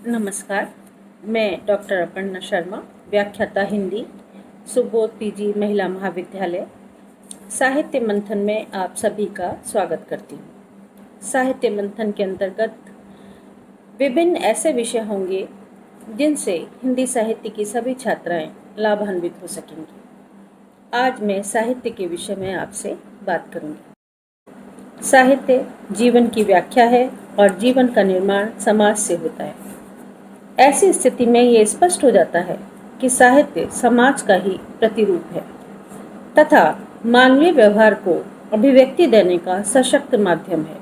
नमस्कार, मैं डॉक्टर अपर्णा शर्मा, व्याख्याता हिंदी, सुबोध पीजी महिला महाविद्यालय, साहित्य मंथन में आप सभी का स्वागत करती हूँ। साहित्य मंथन के अंतर्गत विभिन्न ऐसे विषय होंगे जिनसे हिंदी साहित्य की सभी छात्राएं लाभान्वित हो सकेंगी। आज मैं साहित्य के विषय में आपसे बात करूँगी। साहित्य जीवन की व्याख्या है और जीवन का निर्माण समाज से होता है। ऐसी स्थिति में ये स्पष्ट हो जाता है कि साहित्य समाज का ही प्रतिरूप है तथा मानवीय व्यवहार को अभिव्यक्ति देने का सशक्त माध्यम है।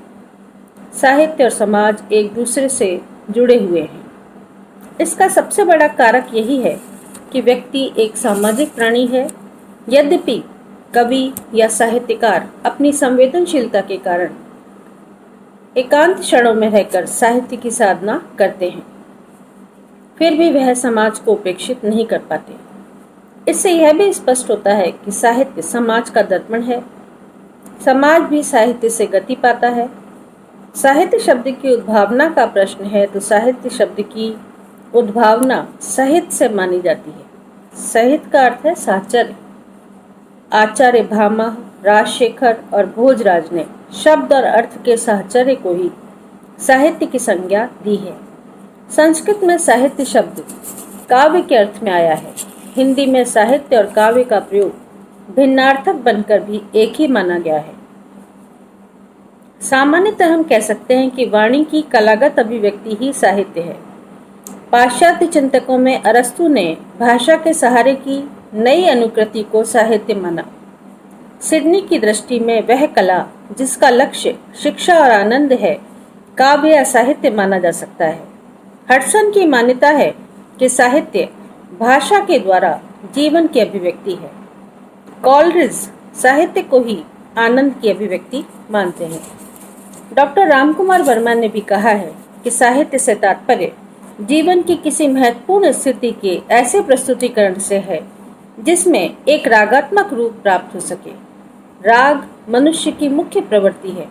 साहित्य और समाज एक दूसरे से जुड़े हुए हैं। इसका सबसे बड़ा कारक यही है कि व्यक्ति एक सामाजिक प्राणी है। यद्यपि कवि या साहित्यकार अपनी संवेदनशीलता के कारण एकांत क्षणों में रहकर साहित्य की साधना करते हैं, फिर भी वह समाज को उपेक्षित नहीं कर पाते। इससे यह भी स्पष्ट होता है कि साहित्य समाज का दर्पण है। समाज भी साहित्य से गति पाता है। साहित्य शब्द की उद्भावना का प्रश्न है तो साहित्य शब्द की उद्भावना साहित्य से मानी जाती है। साहित्य का अर्थ है साहचर्य। आचार्य भामा, राजशेखर और भोजराज ने शब्द और अर्थ के साहचर्य को ही साहित्य की संज्ञा दी है। संस्कृत में साहित्य शब्द काव्य के अर्थ में आया है। हिंदी में साहित्य और काव्य का प्रयोग भिन्नार्थक बनकर भी एक ही माना गया है। सामान्यतः हम कह सकते हैं कि वाणी की कलागत अभिव्यक्ति ही साहित्य है। पाश्चात्य चिंतकों में अरस्तु ने भाषा के सहारे की नई अनुकृति को साहित्य माना। सिडनी की दृष्टि में वह कला जिसका लक्ष्य शिक्षा और आनंद है, काव्य या साहित्य माना जा सकता है। हडसन की मान्यता है कि साहित्य भाषा के द्वारा जीवन की अभिव्यक्ति है। कॉलरिज साहित्य को ही आनंद की अभिव्यक्ति मानते हैं। डॉक्टर रामकुमार वर्मा ने भी कहा है कि साहित्य से तात्पर्य जीवन की किसी महत्वपूर्ण स्थिति के ऐसे प्रस्तुतिकरण से है जिसमें एक रागात्मक रूप प्राप्त हो सके। राग मनुष्य की मुख्य प्रवृत्ति है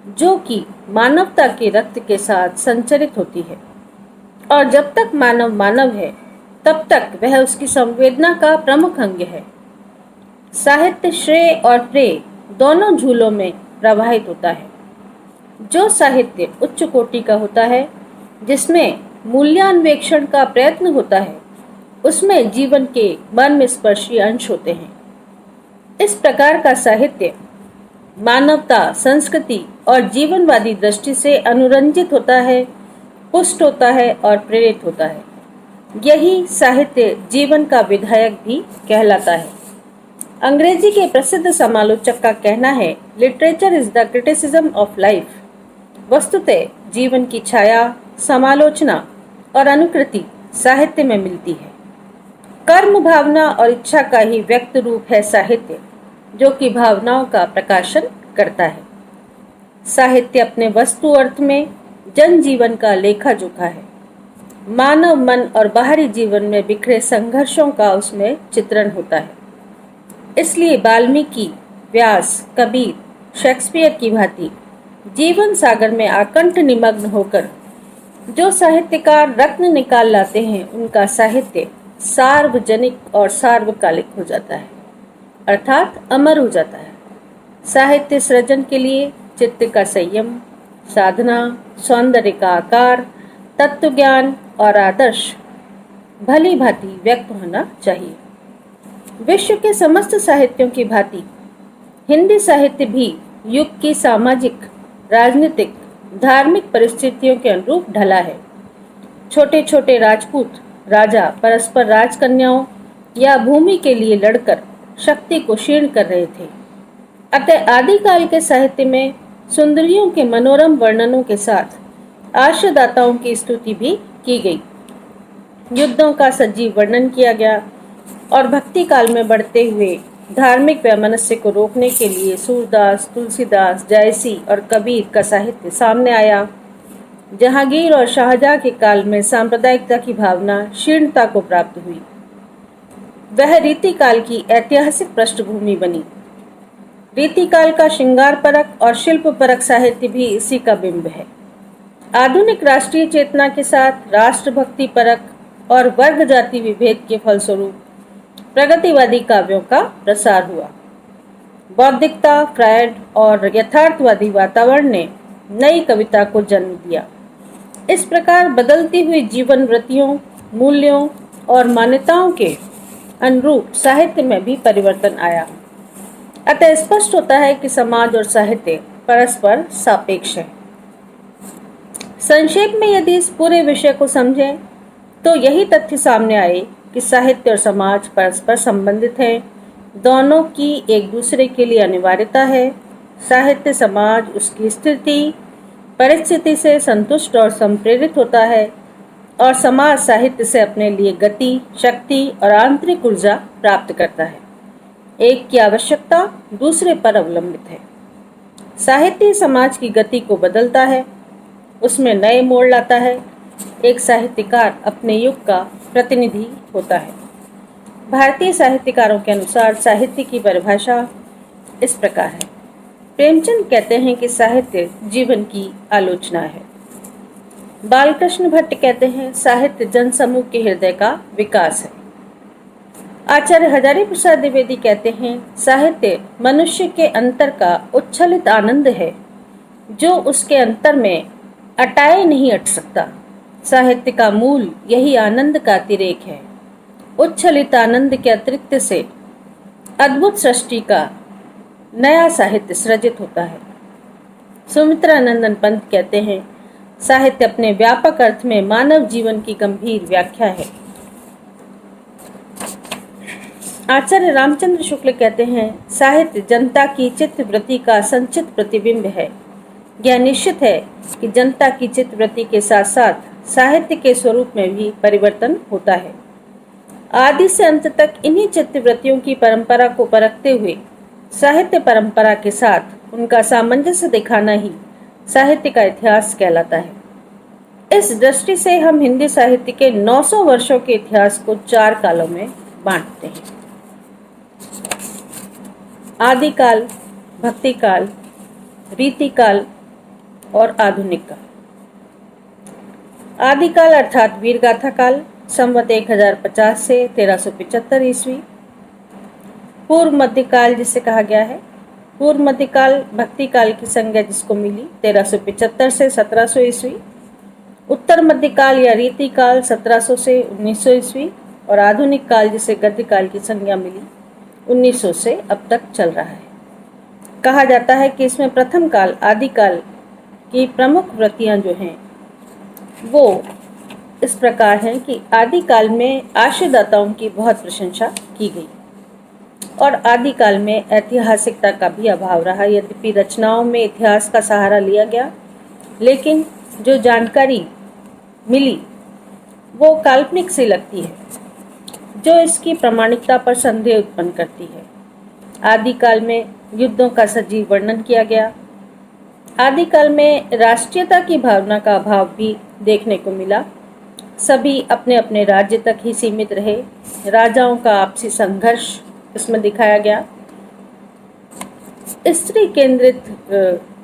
जो कि मानवता के रक्त के साथ संचरित होती है, और जब तक मानव मानव है तब तक वह उसकी संवेदना का प्रमुख अंग है। साहित्य श्रेय और प्रेय दोनों झूलों में प्रवाहित होता है। जो साहित्य उच्च कोटि का होता है, जिसमें मूल्यान्वेषण का प्रयत्न होता है, उसमें जीवन के मर्म स्पर्शी अंश होते हैं। इस प्रकार का साहित्य मानवता, संस्कृति और जीवनवादी दृष्टि से अनुरंजित होता है, पुष्ट होता है और प्रेरित होता है। यही साहित्य जीवन का विधायक भी कहलाता है। अंग्रेजी के प्रसिद्ध समालोचक का कहना है, literature is the criticism of life. वस्तुतः जीवन की छाया, समालोचना और अनुकृति साहित्य में मिलती है। कर्म भावना और इच्छा का ही व्यक्त रूप है साहित्य, जो कि भावनाओं का प्रकाशन करता है। साहित्य अपने वस्तु अर्थ में जनजीवन का लेखा जोखा है। मानव मन और बाहरी जीवन में बिखरे संघर्षों का उसमें चित्रण होता है। इसलिए वाल्मीकि, व्यास, कबीर, शेक्सपियर की भांति जीवन सागर में आकंठ निमग्न होकर जो साहित्यकार रत्न निकाल लाते हैं, उनका साहित्य सार्वजनिक और सार्वकालिक हो जाता है, अर्थात अमर हो जाता है। साहित्य सृजन के लिए चित्त का संयम, साधना, सौंदर्य का आकार, तत्व ज्ञान और आदर्श भली भांति व्यक्त होना चाहिए। विश्व के समस्त साहित्यों की भांति हिंदी साहित्य भी युग की सामाजिक, राजनीतिक, धार्मिक परिस्थितियों के अनुरूप ढला है। छोटे छोटे राजपूत राजा परस्पर राजकन्याओं या भूमि के लिए लड़कर शक्ति को क्षीण कर रहे थे। अतः आदिकाल के साहित्य में सुंदरियों के मनोरम वर्णनों के साथ आश्रयदाताओं की स्तुति भी की गई। युद्धों का सजीव वर्णन किया गया और भक्ति काल में बढ़ते हुए धार्मिक वैमनस्य को रोकने के लिए सूरदास, तुलसीदास, जायसी और कबीर का साहित्य सामने आया। जहांगीर और शाहजहां के काल में सांप्रदायिकता की भावना क्षीणता को प्राप्त हुई। वह रीतिकाल की ऐतिहासिक पृष्ठभूमि बनी। रीतिकाल का श्रृंगार परक और शिल्प परक साहित्य भी इसी का बिंब है। आधुनिक राष्ट्रीय चेतना के साथ राष्ट्रभक्ति परक और वर्ग जाति विभेद के फलस्वरूप प्रगतिवादी काव्यों का प्रसार हुआ। बौद्धिकता, फ्रायड और यथार्थवादी वातावरण ने नई कविता को जन्म दिया। इस प्रकार बदलती हुई जीवन वृत्तियों, मूल्यों और मान्यताओं के अनुरूप साहित्य में भी परिवर्तन आया। अतः स्पष्ट होता है कि समाज और साहित्य परस्पर सापेक्ष है। संक्षेप में यदि इस पूरे विषय को समझें तो यही तथ्य सामने आए कि साहित्य और समाज परस्पर संबंधित हैं। दोनों की एक दूसरे के लिए अनिवार्यता है। साहित्य समाज उसकी स्थिति परिस्थिति से संतुष्ट और संप्रेरित होता है और समाज साहित्य से अपने लिए गति, शक्ति और आंतरिक ऊर्जा प्राप्त करता है। एक की आवश्यकता दूसरे पर अवलंबित है। साहित्य समाज की गति को बदलता है, उसमें नए मोड़ लाता है। एक साहित्यकार अपने युग का प्रतिनिधि होता है। भारतीय साहित्यकारों के अनुसार साहित्य की परिभाषा इस प्रकार है। प्रेमचंद कहते हैं कि साहित्य जीवन की आलोचना है। बालकृष्ण भट्ट कहते हैं साहित्य जनसमूह के हृदय का विकास है। आचार्य हजारी प्रसाद द्विवेदी कहते हैं साहित्य मनुष्य के अंतर का उच्छलित आनंद है जो उसके अंतर में अटाए नहीं अट सकता। साहित्य का मूल यही आनंद का अतिरेक है। उच्छलित आनंद के अतिरिक्त से अद्भुत सृष्टि का नया साहित्य सृजित होता है। सुमित्रानंदन पंत कहते हैं साहित्य अपने व्यापक अर्थ में मानव जीवन की गंभीर व्याख्या है। आचार्य रामचंद्र शुक्ल कहते हैं साहित्य जनता की चित्तवृत्ति का संचित प्रतिबिंब है। यह निश्चित है कि जनता की चित्तवृत्ति के साथ साथ साहित्य के स्वरूप में भी परिवर्तन होता है। आदि से अंत तक इन्हीं चित्तवृत्तियों की परंपरा को परखते हुए साहित्य परंपरा के साथ उनका सामंजस्य दिखाना ही साहित्य का इतिहास कहलाता है। इस दृष्टि से हम हिंदी साहित्य के 900 वर्षों के इतिहास को 4 कालों में बांटते हैं। आदिकाल, भक्तिकाल, रीतिकाल और आधुनिक काल। आदिकाल अर्थात वीरगाथा काल संवत 1050 से 1375 ईस्वी। पूर्व मध्यकाल जिसे कहा गया है। पूर्व मध्यकाल भक्ति काल की संज्ञा जिसको मिली 1375 से 1700 ईस्वी। उत्तर मध्यकाल या रीति काल 1700 से 1900 ईस्वी और आधुनिक काल जिसे गद्य काल की संज्ञा मिली 1900 से अब तक चल रहा है। कहा जाता है कि इसमें प्रथम काल आदिकाल की प्रमुख वृत्तियां जो हैं वो इस प्रकार हैं कि आदिकाल में आशयदाताओं की बहुत प्रशंसा की गई और आदिकाल में ऐतिहासिकता का भी अभाव रहा। यद्यपि रचनाओं में इतिहास का सहारा लिया गया लेकिन जो जानकारी मिली वो काल्पनिक सी लगती है जो इसकी प्रामाणिकता पर संदेह उत्पन्न करती है। आदिकाल में युद्धों का सजीव वर्णन किया गया। आदिकाल में राष्ट्रीयता की भावना का अभाव भी देखने को मिला। सभी अपने अपने राज्य तक ही सीमित रहे। राजाओं का आपसी संघर्ष इसमें दिखाया गया। स्त्री केंद्रित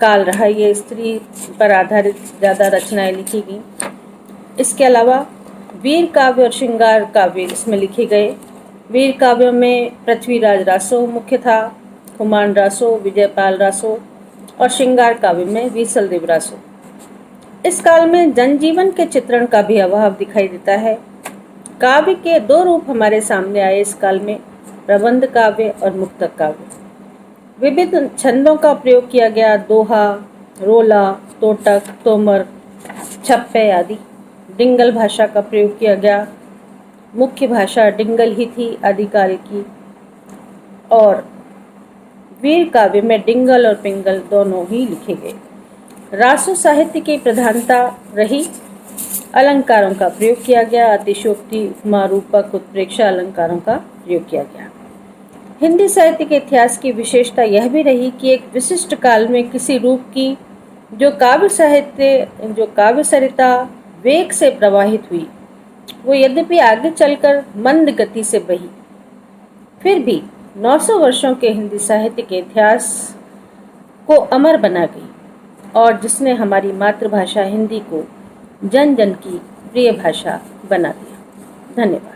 काल रहा। ये स्त्री पर आधारित ज़्यादा रचनाएं लिखी गई। इसके अलावा वीर काव्य और श्रृंगार काव्य इसमें लिखे गए। वीर काव्यों में पृथ्वीराज रासो मुख्य था, कुमान रासो, विजयपाल रासो और श्रृंगार काव्य में वीसलदेव रासो। इस काल में जनजीवन के चित्रण का भी अभाव दिखाई देता है। काव्य के 2 रूप हमारे सामने आए इस काल में, प्रबंध काव्य और मुक्तक काव्य। विविध छंदों का प्रयोग किया गया। दोहा, रोला, तोटक, तोमर, छप्पे आदि। डिंगल भाषा का प्रयोग किया गया। मुख्य भाषा डिंगल ही थी आदिकाल की और वीर काव्य में डिंगल और पिंगल दोनों ही लिखे गए। रासो साहित्य की प्रधानता रही। अलंकारों का प्रयोग किया गया। अतिशयोक्ति, उपमा, रूपक, उत्प्रेक्षा अलंकारों का प्रयोग किया गया। हिंदी साहित्य के इतिहास की विशेषता यह भी रही कि एक विशिष्ट काल में किसी रूप की जो काव्य सरिता वेग से प्रवाहित हुई वो यद्यपि आगे चलकर मंद गति से बही, फिर भी 900 वर्षों के हिंदी साहित्य के इतिहास को अमर बना गई। और जिसने हमारी मातृभाषा हिंदी को जन जन की प्रिय भाषा बना दिया। धन्यवाद।